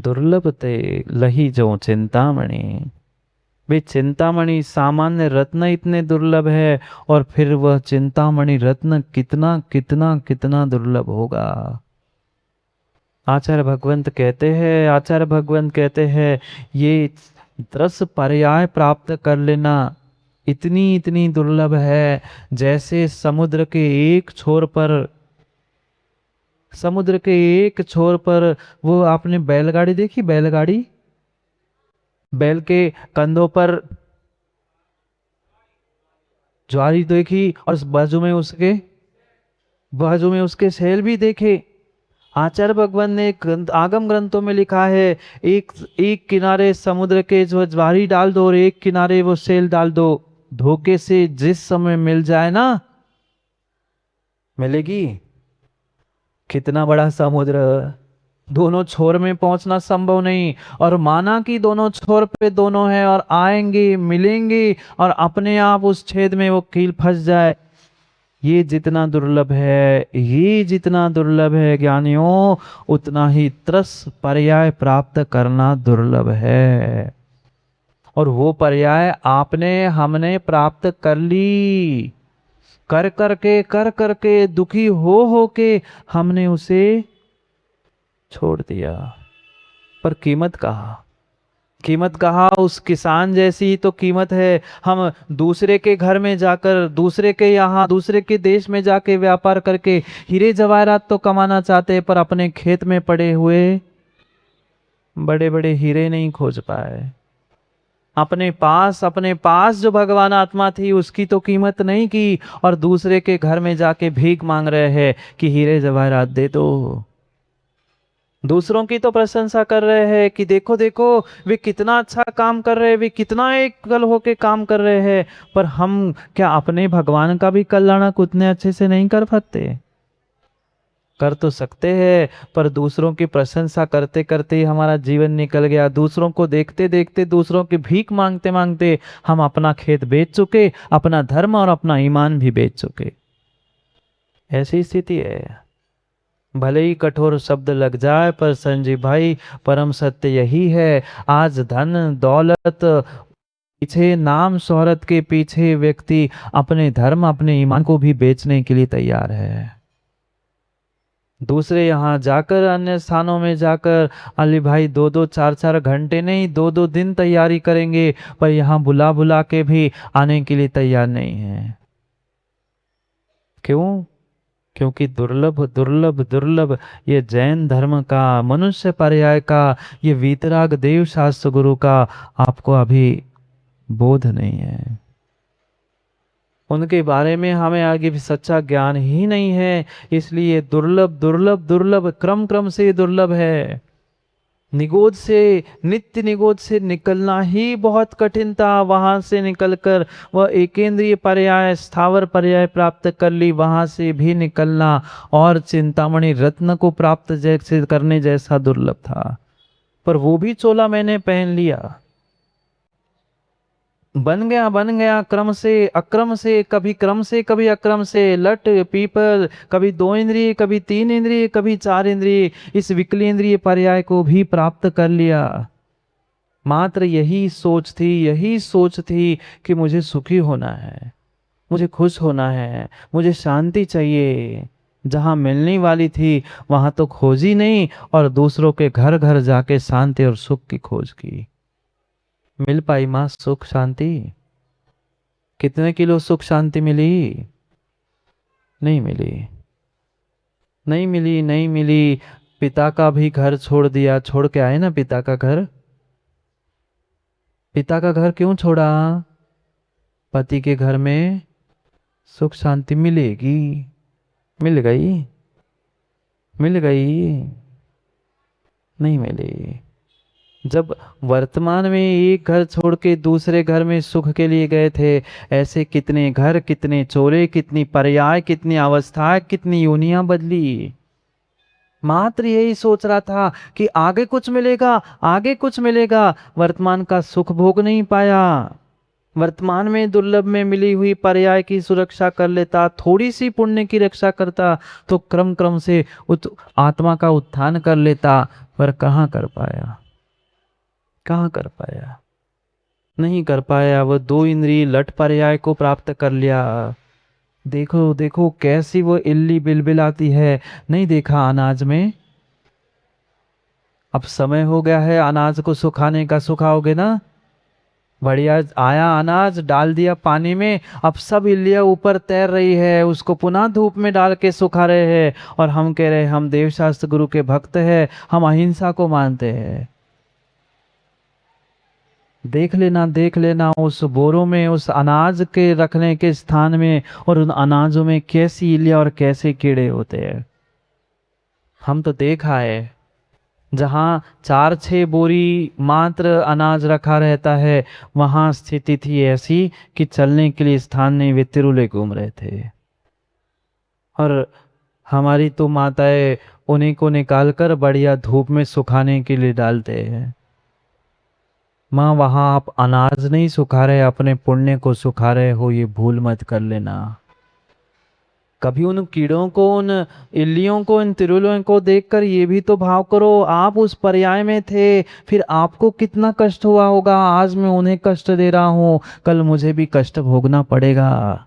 दुर्लभ ते लही जो चिंतामणि। वे चिंतामणि सामान्य रत्न इतने दुर्लभ है, और फिर वह चिंतामणि रत्न कितना कितना कितना दुर्लभ होगा। आचार्य भगवंत कहते हैं ये 10 पर्याय प्राप्त कर लेना इतनी इतनी दुर्लभ है, जैसे समुद्र के एक छोर पर वो आपने बैलगाड़ी देखी, बैलगाड़ी, बैल के कंधों पर ज्वारी देखी, और बाजू में उसके सैल भी देखे। आचार्य भगवान ने आगम ग्रंथों में लिखा है, एक एक किनारे समुद्र के जो ज्वारी डाल दो और एक किनारे वो सेल डाल दो, धोखे से जिस समय मिल जाए ना, मिलेगी। कितना बड़ा समुद्र, दोनों छोर में पहुंचना संभव नहीं, और माना कि दोनों छोर पे दोनों हैं और आएंगे मिलेंगे, और अपने आप उस छेद में वो कील फंस जाए। ये जितना दुर्लभ है ज्ञानियों, उतना ही 10 पर्याय प्राप्त करना दुर्लभ है। और वो पर्याय हमने प्राप्त कर ली, कर करके दुखी हो के हमने उसे छोड़ दिया। पर कीमत कहा उस किसान जैसी ही तो कीमत है। हम दूसरे के घर में जाकर, दूसरे के देश में जाके व्यापार करके हीरे जवाहरात तो कमाना चाहते हैं, पर अपने खेत में पड़े हुए बड़े बड़े हीरे नहीं खोज पाए। अपने पास जो भगवान आत्मा थी उसकी तो कीमत नहीं की, और दूसरे के घर में जाके भीख मांग रहे हैं कि हीरे जवाहरात दे दो। दूसरों की तो प्रशंसा कर रहे हैं कि देखो देखो वे कितना अच्छा काम कर रहे हैं, वे कितना एकल होके काम कर रहे हैं, पर हम क्या अपने भगवान का भी कल्याण उतने अच्छे से नहीं कर सकते? कर तो सकते हैं, पर दूसरों की प्रशंसा करते करते ही हमारा जीवन निकल गया। दूसरों को देखते देखते, दूसरों की भीख मांगते मांगते हम अपना खेत बेच चुके, अपना धर्म और अपना ईमान भी बेच चुके। ऐसी स्थिति है। भले ही कठोर शब्द लग जाए, पर संजीव भाई परम सत्य यही है। आज धन दौलत पीछे, नाम शोहरत के पीछे व्यक्ति अपने धर्म, अपने ईमान को भी बेचने के लिए तैयार है। दूसरे यहाँ जाकर, अन्य स्थानों में जाकर अली भाई 2-2 4-4 घंटे नहीं, 2-2 दिन तैयारी करेंगे, पर यहाँ बुला बुला के भी आने के लिए तैयार नहीं है। क्यों? क्योंकि दुर्लभ दुर्लभ दुर्लभ ये जैन धर्म का, मनुष्य पर्याय का, ये वीतराग देव शास्त्र गुरु का आपको अभी बोध नहीं है। उनके बारे में हमें आगे भी सच्चा ज्ञान ही नहीं है, इसलिए दुर्लभ दुर्लभ दुर्लभ क्रम से दुर्लभ है। नित्य निगोद से निकलना ही बहुत कठिन था। वहां से निकलकर वह एकेंद्रीय पर्याय, स्थावर पर्याय प्राप्त कर ली, वहां से भी निकलना और चिंतामणि रत्न को प्राप्त जैसे करने जैसा दुर्लभ था। पर वो भी चोला मैंने पहन लिया, बन गया क्रम से अक्रम से, कभी क्रम से कभी अक्रम से, लट पीपल, कभी 2 इंद्रिय, कभी 3 इंद्रिय, कभी 4 इंद्रिय, इस विकलेंद्रिय पर्याय को भी प्राप्त कर लिया। मात्र यही सोच थी कि मुझे सुखी होना है, मुझे खुश होना है, मुझे शांति चाहिए। जहां मिलने वाली थी वहां तो खोजी नहीं, और दूसरों के घर घर जाके शांति और सुख की खोज की। मिल पाई मां सुख शांति? कितने किलो सुख शांति मिली? नहीं मिली, नहीं मिली, नहीं मिली। पिता का भी घर छोड़ दिया, छोड़ के आए ना पिता का घर। पिता का घर क्यों छोड़ा? पति के घर में सुख शांति मिलेगी। मिल गई? मिल गई? नहीं मिली। जब वर्तमान में एक घर छोड़ के दूसरे घर में सुख के लिए गए थे, ऐसे कितने घर, कितने चोले, कितनी पर्याय, कितनी अवस्थाएं, कितनी योनियां बदली। मात्र यही सोच रहा था कि आगे कुछ मिलेगा, आगे कुछ मिलेगा। वर्तमान का सुख भोग नहीं पाया। वर्तमान में दुर्लभ में मिली हुई पर्याय की सुरक्षा कर लेता, थोड़ी सी पुण्य की रक्षा करता, तो क्रम से आत्मा का उत्थान कर लेता। पर कहाँ कर पाया, कहाँ कर पाया, नहीं कर पाया। वो दो इंद्रिय लट पर्याय को प्राप्त कर लिया। देखो देखो कैसी वो इल्ली बिलबिलाती है, नहीं देखा अनाज में? अब समय हो गया है अनाज को सुखाने का, सुखाओगे ना? बढ़िया आया अनाज, डाल दिया पानी में, अब सब इल्लियां ऊपर तैर रही है, उसको पुनः धूप में डाल के सुखा रहे हैं। और हम कह रहे हैं हम देवशास्त्र गुरु के भक्त हैं, हम अहिंसा को मानते हैं। देख लेना उस बोरों में, उस अनाज के रखने के स्थान में और उन अनाजों में कैसी इल्लियां और कैसे कीड़े होते हैं। हम तो देखा है जहाँ 4-6 बोरी मात्र अनाज रखा रहता है, वहां स्थिति थी ऐसी कि चलने के लिए स्थान नहीं, वे तिरुले घूम रहे थे। और हमारी तो माताएं उन्हीं को निकाल कर बढ़िया धूप में सुखाने के लिए डालते हैं। माँ वहां आप अनाज नहीं सुखा रहे, अपने पुण्य को सुखा रहे हो, ये भूल मत कर लेना। कभी उन कीड़ों को, उन इल्लियों को, इन तिरुलों को देखकर ये भी तो भाव करो, आप उस पर्याय में थे, फिर आपको कितना कष्ट हुआ होगा। आज मैं उन्हें कष्ट दे रहा हूं, कल मुझे भी कष्ट भोगना पड़ेगा।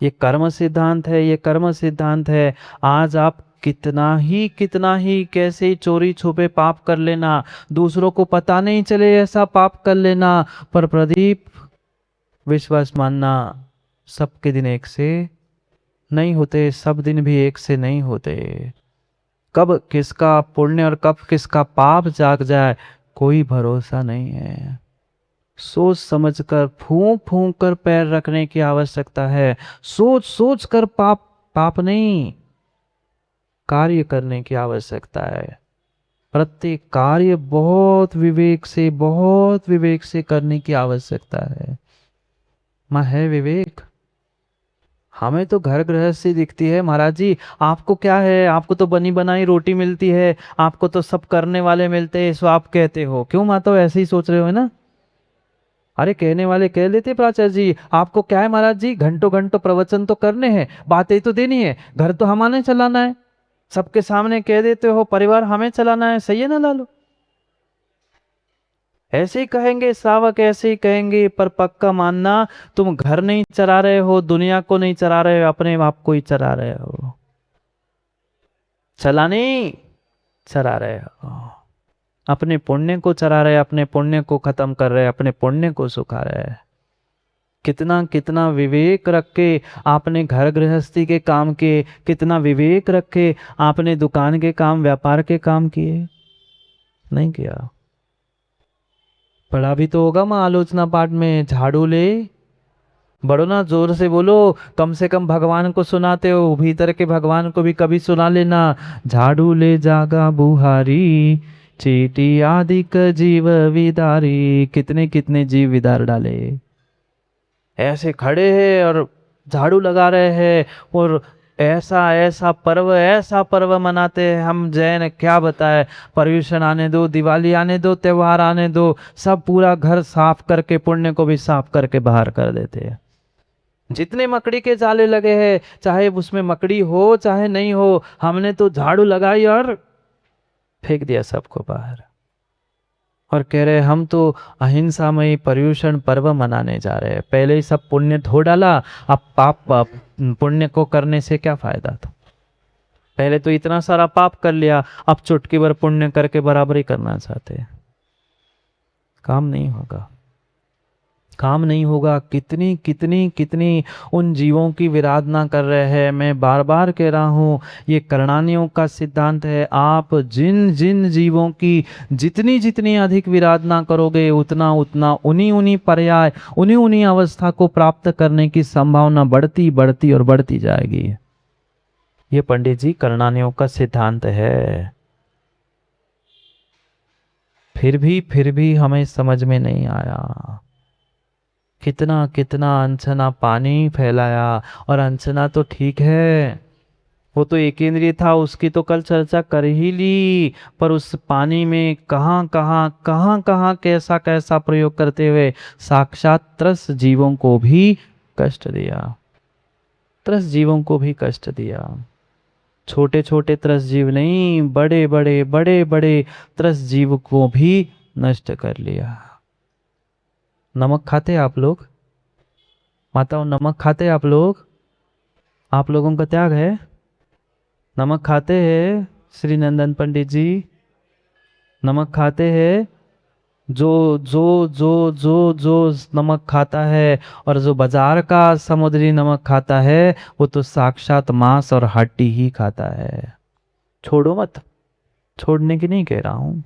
ये कर्म सिद्धांत है, ये कर्म सिद्धांत है। आज आप कितना ही कैसे ही चोरी छुपे पाप कर लेना, दूसरों को पता नहीं चले ऐसा पाप कर लेना, पर प्रदीप विश्वास मानना, सबके दिन एक से नहीं होते, सब दिन भी एक से नहीं होते। कब किसका पुण्य और कब किसका पाप जाग जाए कोई भरोसा नहीं है। सोच समझकर, फूंक फूंक कर पैर रखने की आवश्यकता है। सोच सोच कर पाप, पाप नहीं, कार्य करने की आवश्यकता है। प्रत्येक कार्य बहुत विवेक से करने की आवश्यकता है। माँ है विवेक। हमें तो घर गृहस्थी दिखती है महाराज जी, आपको क्या है, आपको तो बनी बनाई रोटी मिलती है, आपको तो सब करने वाले मिलते हैं, सो आप कहते हो। क्यों माता, ऐसे ही सोच रहे हो ना? अरे कहने वाले कह लेते प्राचार्य जी, आपको क्या है महाराज जी, घंटों घंटों प्रवचन तो करने हैं, बातें तो देनी है, घर तो हमारे चलाना है, सबके सामने कह देते हो परिवार हमें चलाना है। सही है ना लालू? ऐसे ही कहेंगे श्रावक, ऐसे ही कहेंगे, पर पक्का मानना तुम घर नहीं चरा रहे हो, दुनिया को नहीं चरा रहे हो, अपने आप को ही चरा रहे हो। चला नहीं, चरा रहे हो। अपने पुण्य को चरा रहे, अपने पुण्य को खत्म कर रहे, अपने पुण्य को सुखा रहे। कितना कितना विवेक रख के आपने घर गृहस्थी के काम किए, कितना विवेक रख के आपने दुकान के काम, व्यापार के काम किए? नहीं किया। पढ़ा भी तो होगा माँ आलोचना पाठ में, झाड़ू ले, बड़ो ना जोर से बोलो, कम से कम भगवान को सुनाते हो, भीतर के भगवान को भी कभी सुना लेना। झाड़ू ले जागा बुहारी, चीटी आदि क जीव विदारी। कितने कितने जीव विदार डाले, ऐसे खड़े हैं और झाड़ू लगा रहे हैं, और ऐसा पर्व मनाते हैं हम जैन, क्या बताए। पर्यूषण आने दो, दिवाली आने दो, त्योहार आने दो, सब पूरा घर साफ करके, पुण्य को भी साफ करके बाहर कर देते हैं। जितने मकड़ी के जाले लगे हैं, चाहे उसमें मकड़ी हो चाहे नहीं हो, हमने तो झाड़ू लगाई और फेंक दिया सबको बाहर। और कह रहे हम तो अहिंसामयी पर्यूषण पर्व मनाने जा रहे हैं। पहले ही सब पुण्य धो डाला, अब पुण्य को करने से क्या फायदा था? पहले तो इतना सारा पाप कर लिया, अब चुटकी भर पुण्य करके बराबरी करना चाहते हैं। काम नहीं होगा, काम नहीं होगा। कितनी कितनी कितनी उन जीवों की विराधना कर रहे हैं। मैं बार बार कह रहा हूँ, ये करणानियों का सिद्धांत है। आप जिन जिन जीवों की जितनी जितनी अधिक विराधना करोगे, उतना उतना उन्हीं उन्हीं पर्याय, उन्हीं उन्हीं अवस्था को प्राप्त करने की संभावना बढ़ती बढ़ती और बढ़ती जाएगी। ये पंडित जी करणानियों का सिद्धांत है। फिर भी हमें समझ में नहीं आया। कितना कितना अनछना पानी फैलाया, और अनछना तो ठीक है, वो तो एकेंद्रिय था, उसकी तो कल चर्चा कर ही ली। पर उस पानी में कहाँ कैसा कैसा प्रयोग करते हुए साक्षात त्रस्त जीवों को भी कष्ट दिया, त्रस्त जीवों को भी कष्ट दिया। छोटे छोटे त्रस जीव नहीं, बड़े बड़े बड़े बड़े त्रस जीव को भी नष्ट कर लिया। नमक खाते आप लोग? माताओं, नमक खाते आप लोग? आप लोगों का त्याग है? नमक खाते हैं श्री नंदन पंडित जी? नमक खाते हैं? जो जो जो जो जो नमक खाता है और जो बाजार का समुद्री नमक खाता है, वो तो साक्षात मांस और हड्डी ही खाता है। छोड़ो मत, छोड़ने की नहीं कह रहा हूं,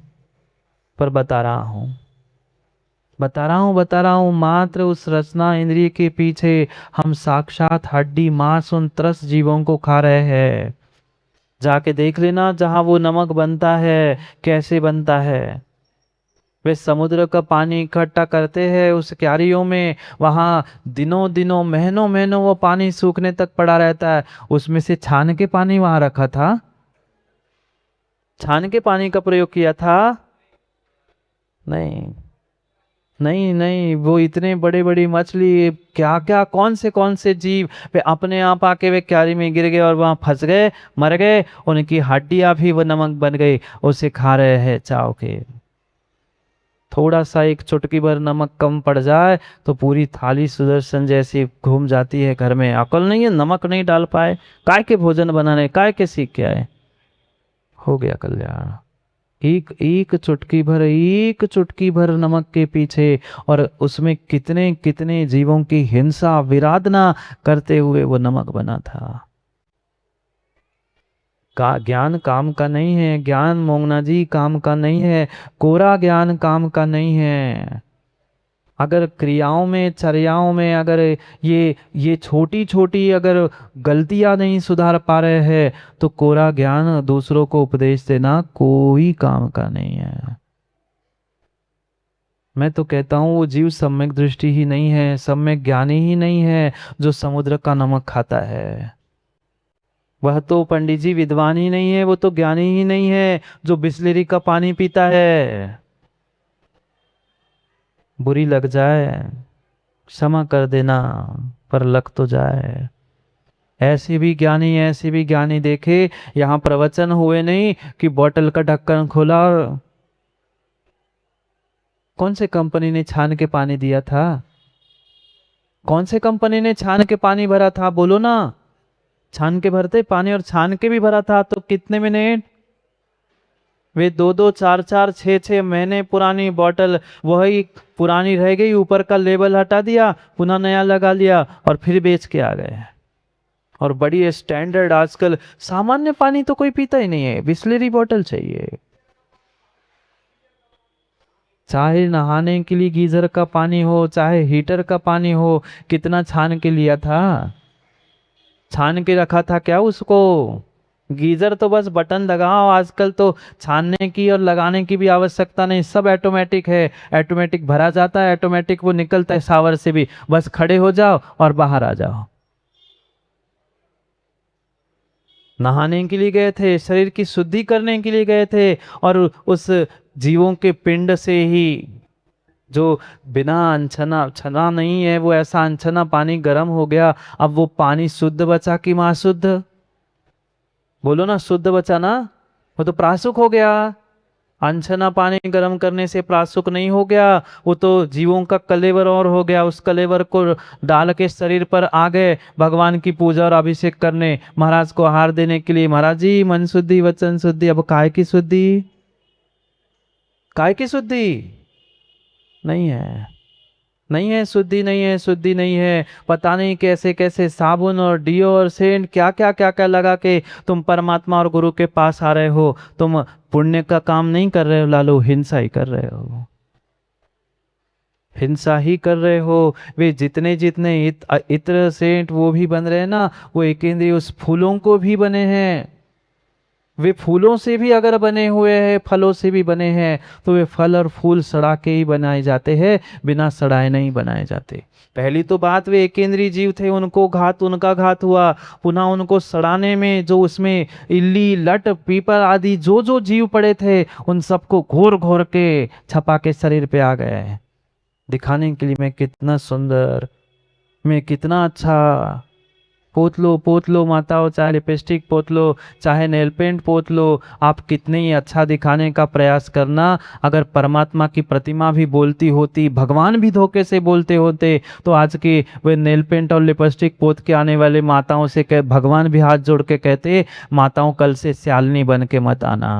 पर बता रहा हूं मात्र उस रचना इंद्रिय के पीछे हम साक्षात हड्डी मांस उन त्रस जीवों को खा रहे हैं। जाके देख लेना जहां वो नमक बनता है, कैसे बनता है। वे समुद्र का पानी इकट्ठा करते हैं उस क्यारियों में, वहां दिनों दिनों महीनों महीनों वो पानी सूखने तक पड़ा रहता है। उसमें से छान के पानी वहां रखा था, छान के पानी का प्रयोग किया था? नहीं नहीं नहीं, वो इतने बड़े बड़ी मछली, क्या क्या कौन से जीव वे अपने आप आके वे क्यारी में गिर गए और वहां फंस गए, मर गए, उनकी हड्डियां भी वो नमक बन गई, उसे खा रहे हैं चाव के। थोड़ा सा एक चुटकी भर नमक कम पड़ जाए तो पूरी थाली सुदर्शन जैसी घूम जाती है घर में। अकल नहीं है, नमक नहीं डाल पाए, काय के भोजन बनाने, काय के सीख के आए। हो गया कल्याण। एक चुटकी भर नमक के पीछे, और उसमें कितने कितने जीवों की हिंसा विराधना करते हुए वो नमक बना था। का ज्ञान काम का नहीं है, ज्ञान मोंगना जी काम का नहीं है, कोरा ज्ञान काम का नहीं है। अगर क्रियाओं में चर्याओं में अगर ये छोटी छोटी अगर गलतियां नहीं सुधार पा रहे हैं, तो कोरा ज्ञान दूसरों को उपदेश देना कोई काम का नहीं है। मैं तो कहता हूं वो जीव सम्यक दृष्टि ही नहीं है, सम्यक ज्ञानी ही नहीं है जो समुद्र का नमक खाता है। वह तो पंडित जी विद्वान ही नहीं है, वो तो ज्ञानी ही नहीं है जो बिस्लेरी का पानी पीता है। बुरी लग जाए क्षमा कर देना, पर लग तो जाए। ऐसे भी ज्ञानी देखे, यहाँ प्रवचन हुए नहीं कि बोतल का ढक्कन खोला और कौन से कंपनी ने छान के पानी दिया था? कौन से कंपनी ने छान के पानी भरा था, बोलो ना। छान के भरते पानी, और छान के भी भरा था तो कितने मिनट? वे दो दो चार चार छः छः महीने पुरानी बोतल, वही पुरानी रह गई, ऊपर का लेबल हटा दिया, पुनः नया लगा लिया और फिर बेच के आ गए। और बड़ी स्टैंडर्ड, आजकल सामान्य पानी तो कोई पीता ही नहीं है, बिस्लेरी बोतल चाहिए। चाहे नहाने के लिए गीजर का पानी हो, चाहे हीटर का पानी हो, कितना छान के लिया था, छान के रखा था क्या उसको? गीजर तो बस बटन लगाओ, आजकल तो छानने की और लगाने की भी आवश्यकता नहीं, सब ऑटोमेटिक है। ऑटोमेटिक भरा जाता है, ऑटोमेटिक वो निकलता है शावर से भी, बस खड़े हो जाओ और बाहर आ जाओ। नहाने के लिए गए थे, शरीर की शुद्धि करने के लिए गए थे, और उस जीवों के पिंड से ही जो बिना अनछना छना नहीं है, वो ऐसा अनछना पानी गर्म हो गया। अब वो पानी शुद्ध बचा कि महाशुद्ध? बोलो ना, शुद्ध बचा ना? वो तो प्रासुक हो गया। अनछना पानी गर्म करने से प्रासुक नहीं हो गया, वो तो जीवों का कलेवर और हो गया। उस कलेवर को डाल के शरीर पर आ गए भगवान की पूजा और अभिषेक करने, महाराज को आहार देने के लिए। महाराज जी मन शुद्धि वचन शुद्धि, अब काय की शुद्धि? काय की शुद्धि? नहीं है, नहीं है शुद्धि, नहीं है शुद्धि, नहीं है। पता नहीं कैसे कैसे साबुन और डिओ और सेंट क्या क्या लगा के तुम परमात्मा और गुरु के पास आ रहे हो। तुम पुण्य का काम नहीं कर रहे हो लालू, हिंसा ही कर रहे हो, हिंसा ही कर रहे हो। वे जितने जितने इत्र सेंट वो भी बन रहे हैं ना, वो एकेंद्रीय उस फूलों को भी बने हैं। वे फूलों से भी अगर बने हुए हैं, फलों से भी बने हैं, तो वे फल और फूल सड़ा के ही बनाए जाते हैं, बिना सड़ाए नहीं बनाए जाते। पहली तो बात, वे एकेंद्रीय जीव थे, उनका घात हुआ। पुनः उनको सड़ाने में जो उसमें इल्ली लट पीपल आदि जो जो जीव पड़े थे, उन सबको घोर घोर के छपा के शरीर पे आ गए, दिखाने के लिए मैं कितना सुंदर, मैं कितना अच्छा। पोत लो माताओं, चाहे लिपस्टिक पोत लो, चाहे नेल पेंट पोत लो, आप कितने ही अच्छा दिखाने का प्रयास करना, अगर परमात्मा की प्रतिमा भी बोलती होती, भगवान भी धोखे से बोलते होते, तो आज की वे नेल पेंट और लिपस्टिक पोत के आने वाले माताओं से भगवान भी हाथ जोड़ के कहते, माताओं कल से स्यालनी बन के मत आना।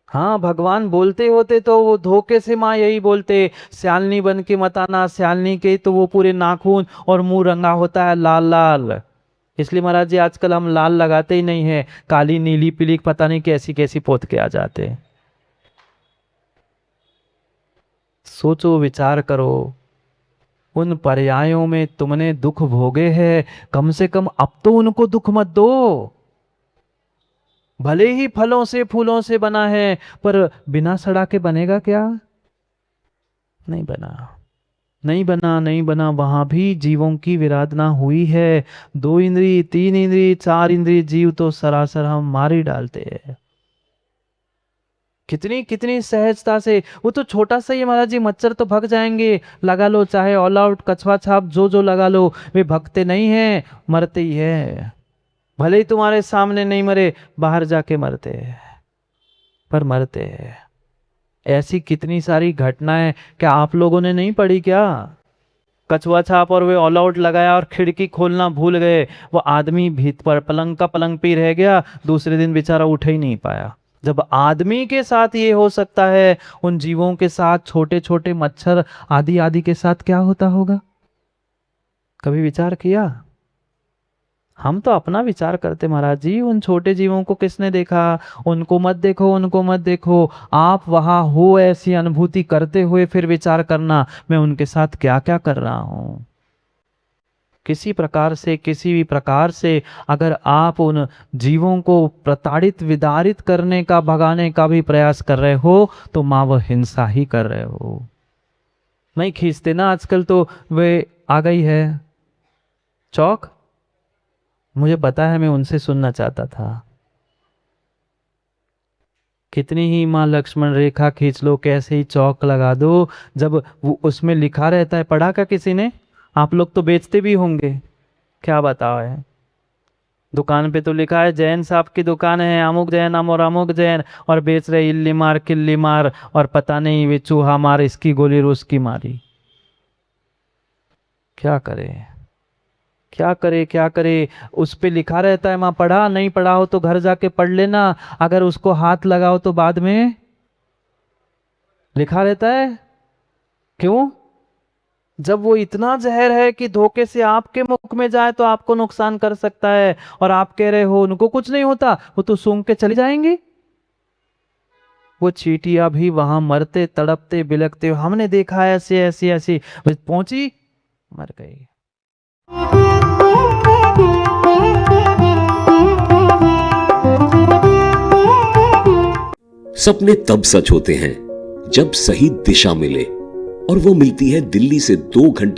हाँ, भगवान बोलते होते तो वो धोखे से माँ यही बोलते, स्यालनी बन के मत आना। स्यालनी के तो वो पूरे नाखून और मुंह रंगा होता है लाल लाल, इसलिए महाराज जी आजकल हम लाल लगाते ही नहीं है, काली नीली पीली पता नहीं कैसी कैसी पोत के आ जाते। सोचो, विचार करो, उन पर्यायों में तुमने दुख भोगे हैं, कम से कम अब तो उनको दुख मत दो। भले ही फलों से फूलों से बना है, पर बिना सड़ा के बनेगा क्या? नहीं बना, नहीं बना, नहीं बना। वहां भी जीवों की विराधना हुई है। 2 इंद्री, 3 इंद्री, 4 इंद्री जीव तो सरासर हम मार ही डालते हैं। कितनी कितनी सहजता से, वो तो छोटा सा ही महाराज जी, मच्छर तो भग जाएंगे, लगा लो चाहे ऑल आउट, कछुआ छाप जो जो लगा लो, वे भगते नहीं है, मरते ही है। भले ही तुम्हारे सामने नहीं मरे, बाहर जाके मरते हैं, पर मरते हैं। ऐसी कितनी सारी घटनाएं क्या आप लोगों ने नहीं पढ़ी क्या? कछुआ छाप और वे ऑल आउट लगाया और खिड़की खोलना भूल गए, वो आदमी भीत पर पलंग का पलंग पी रह गया, दूसरे दिन बेचारा उठ ही नहीं पाया। जब आदमी के साथ ये हो सकता है, उन जीवों के साथ, छोटे छोटे मच्छर आदि आदि के साथ क्या होता होगा? कभी विचार किया? हम तो अपना विचार करते महाराज जी, उन छोटे जीवों को किसने देखा? उनको मत देखो, उनको मत देखो, आप वहां हो ऐसी अनुभूति करते हुए फिर विचार करना, मैं उनके साथ क्या क्या कर रहा हूं। किसी प्रकार से, किसी भी प्रकार से अगर आप उन जीवों को प्रताड़ित विदारित करने का, भगाने का भी प्रयास कर रहे हो, तो मां वह हिंसा ही कर रहे हो। नहीं खींचते ना आजकल, तो वे आ गई है चौक, मुझे पता है, मैं उनसे सुनना चाहता था। कितनी ही माँ लक्ष्मण रेखा खींच लो, कैसे ही चौक लगा दो, जब वो उसमें लिखा रहता है, पढ़ा क्या किसी ने? आप लोग तो बेचते भी होंगे, क्या बताओ है, दुकान पे तो लिखा है जैन साहब की दुकान है, अमुक जैन और अमुक जैन, और बेच रहे इल्ली मार किल्ली मार, और पता नहीं वे चूहा मार, इसकी गोली रूस की मारी। क्या करे, क्या करे, क्या करे? उस पे लिखा रहता है, माँ पढ़ा, नहीं पढ़ा हो तो घर जाके पढ़ लेना, अगर उसको हाथ लगाओ तो बाद में लिखा रहता है। क्यों? जब वो इतना जहर है कि धोखे से आपके मुख में जाए तो आपको नुकसान कर सकता है, और आप कह रहे हो उनको कुछ नहीं होता, वो तो सूंघ के चले जाएंगे। वो चींटियां भी वहां मरते तड़पते बिलखते, हमने देखा है ऐसे ऐसी ऐसी, पहुंची मर गई। सपने तब सच होते हैं जब सही दिशा मिले, और वो मिलती है दिल्ली से 2 घंटे